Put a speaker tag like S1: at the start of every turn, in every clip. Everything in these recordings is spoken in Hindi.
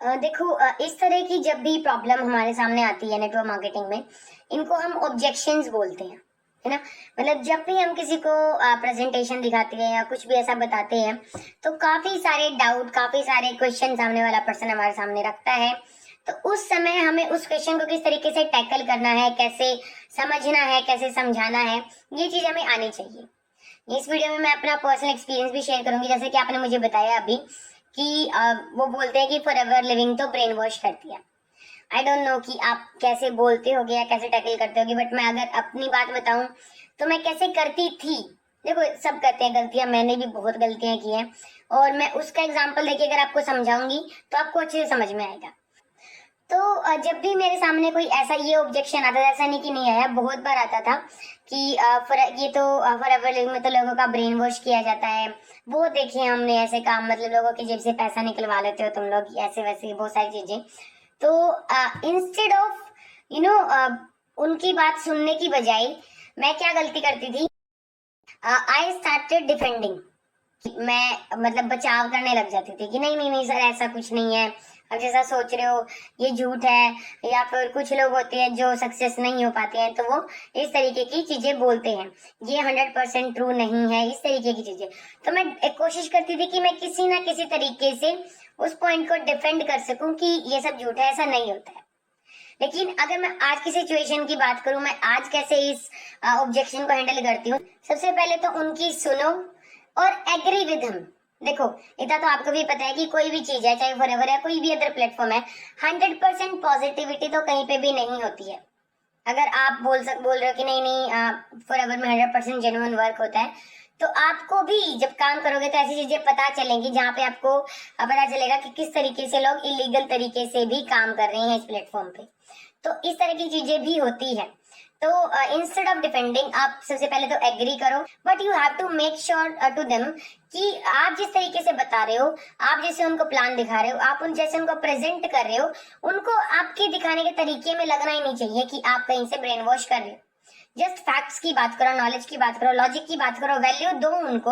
S1: देखो, इस तरह की जब भी प्रॉब्लम हमारे सामने आती है नेटवर्क मार्केटिंग में, इनको हम ऑब्जेक्शंस बोलते हैं, है ना। मतलब जब भी हम किसी को प्रेजेंटेशन दिखाते हैं या कुछ भी ऐसा बताते हैं, तो काफी सारे डाउट, काफी सारे क्वेश्चन सामने वाला पर्सन हमारे सामने रखता है। तो उस समय हमें उस क्वेश्चन को किस तरीके से टैकल करना है, कैसे समझना है, कैसे समझाना है, ये चीज हमें आनी चाहिए। इस वीडियो में मैं अपना पर्सनल एक्सपीरियंस भी शेयर करूंगी, जैसे कि आपने मुझे बताया अभी कि वो बोलते हैं कि फॉर एवर लिविंग तो ब्रेन वॉश करती है। आई डोंट नो कि आप कैसे बोलते होगे या कैसे टैकल करते होगे, बट मैं अगर अपनी बात बताऊं तो मैं कैसे करती थी। देखो, सब करते हैं गलतियां, मैंने भी बहुत गलतियां की हैं, और मैं उसका एग्जाम्पल देके अगर आपको समझाऊंगी तो आपको अच्छे से समझ में आएगा। तो जब भी मेरे सामने कोई ऐसा ये ऑब्जेक्शन आता था, ऐसा नहीं कि नहीं आया, बहुत बार आता था कि ये तो फॉरएवर लिविंग में तो लोगों का ब्रेन वॉश किया जाता है। वो देखिए हमने ऐसे काम, मतलब लोगों की जेब से पैसा निकलवा लेते हो तुम लोग, ऐसे वैसे बहुत सारी चीजें। तो इंस्टेड ऑफ उनकी बात सुनने की बजाय मैं क्या गलती करती थी, आई स्टार्टेड डिफेंडिंग। मैं मतलब बचाव करने लग जाती थी कि नहीं नहीं नहीं सर, ऐसा कुछ नहीं है, अब जैसा सोच रहे हो ये झूठ है। या फिर कुछ लोग होते हैं जो सक्सेस नहीं हो पाते हैं, तो वो इस तरीके की चीजें बोलते हैं, ये 100% ट्रू नहीं है, इस तरीके की चीजें। तो मैं एक कोशिश करती थी कि मैं किसी ना किसी तरीके से उस पॉइंट को डिफेंड कर सकूं कि ये सब झूठ है, ऐसा नहीं होता है। लेकिन अगर मैं आज की सिचुएशन की बात करूं, मैं आज कैसे इस ऑब्जेक्शन को हैंडल करती हूँ। सबसे पहले तो उनकी सुनो और एग्री विद हिम। देखो, इतना तो आपको भी पता है कि कोई भी चीज है, चाहे फॉरएवर है, कोई भी अदर प्लेटफॉर्म है, 100% पॉजिटिविटी तो कहीं पे भी नहीं होती है। अगर आप बोल रहे हो कि नहीं नहीं फॉरएवर में 100% जेन्युइन वर्क होता है, तो आपको भी जब काम करोगे तो ऐसी चीजें पता चलेंगी जहाँ पे आपको पता चलेगा कि किस तरीके से लोग इलीगल तरीके से भी काम कर रहे हैं इस प्लेटफॉर्म पे। तो इस तरह की चीजें भी होती है। तो इंस्टेड ऑफ डिफेंडिंग, आप सबसे पहले तो एग्री करो, but you have to make sure to them कि आप जिस तरीके से बता रहे हो, आप जैसे उनको प्लान दिखा रहे हो, आप उन जैसे उनको प्रेजेंट कर रहे हो, उनको आपके दिखाने के तरीके में लगना ही नहीं चाहिए कि आप कहीं से ब्रेन वॉश कर रहे हो। जस्ट फैक्ट्स की बात करो, नॉलेज की बात करो, लॉजिक की बात करो, वैल्यू दो उनको।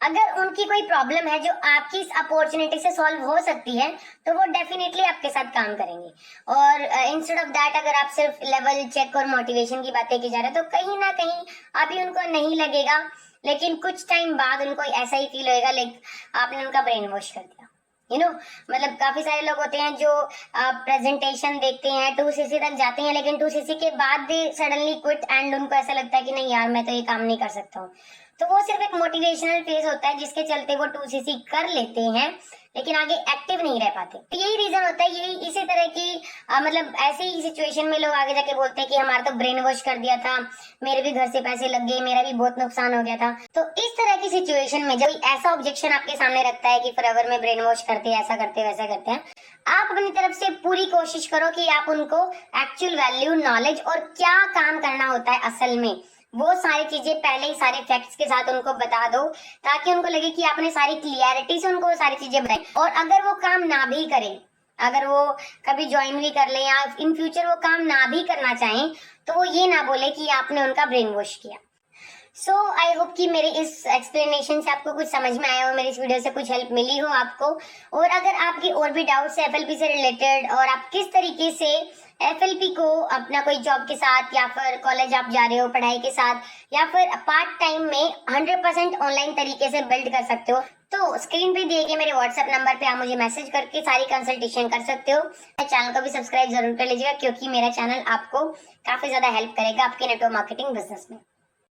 S1: अगर उनकी कोई प्रॉब्लम है जो आपकी इस अपॉर्चुनिटी से सॉल्व हो सकती है, तो वो डेफिनेटली आपके साथ काम करेंगे। और इंस्टेड ऑफ दैट, अगर आप सिर्फ लेवल चेक और मोटिवेशन की बातें की जा रहे हो, तो कहीं ना कहीं अभी उनको नहीं लगेगा, लेकिन कुछ टाइम बाद उनको ऐसा ही फील होएगा लाइक आपने उनका ब्रेन वॉश कर दिया। मतलब काफी सारे लोग होते हैं जो प्रेजेंटेशन देखते हैं, 2cc तक जाते हैं, लेकिन 2cc के बाद दे सडनली क्विट, एंड उनको ऐसा लगता है कि नहीं यार, मैं तो ये काम नहीं कर सकता हूँ। तो वो सिर्फ एक मोटिवेशनल फेज होता है जिसके चलते वो 2cc कर लेते हैं, लेकिन आगे एक्टिव नहीं रह पाते। तो यही रीजन होता है, यही इसी तरह की मतलब ऐसे ही सिचुएशन में लोग आगे जाके बोलते हैं कि हमारा तो ब्रेन वॉश कर दिया था, मेरे भी घर से पैसे लग गए, मेरा भी बहुत नुकसान हो गया था। तो इस तरह की सिचुएशन में जब ऐसा ऑब्जेक्शन आपके सामने रखता है कि फॉरएवर में ब्रेन वॉश करते हैं, ऐसा करते हैं, वैसा करते हैं, आप अपनी तरफ से पूरी कोशिश करो कि आप उनको एक्चुअल वैल्यू, नॉलेज और क्या काम करना होता है असल में, वो सारी चीजें पहले ही सारे फैक्ट्स के साथ उनको बता दो, ताकि उनको लगे कि आपने सारी क्लियरिटी से उनको वो सारी चीजें बताई। और अगर वो काम ना भी करें, अगर वो कभी ज्वाइन भी कर ले या इन फ्यूचर वो काम ना भी करना चाहें, तो वो ये ना बोले कि आपने उनका ब्रेन वॉश किया। सो आई होप कि मेरे इस एक्सप्लेनेशन से आपको कुछ समझ में आया हो, मेरी इस वीडियो से कुछ हेल्प मिली हो आपको। और अगर आपकी और भी डाउट्स है एफएलपी से रिलेटेड, और आप किस तरीके से एफएलपी को अपना कोई जॉब के साथ, या फिर कॉलेज आप जा रहे हो पढ़ाई के साथ, या फिर पार्ट टाइम में 100% ऑनलाइन तरीके से बिल्ड कर सकते हो, तो स्क्रीन पे दिए गए मेरे व्हाट्सएप नंबर पे आप मुझे मैसेज करके सारी कंसल्टेशन कर सकते हो। चैनल को भी सब्सक्राइब जरूर कर लीजिएगा, क्योंकि मेरा चैनल आपको काफी ज्यादा हेल्प करेगा आपके नेटवर्क मार्केटिंग बिजनेस में।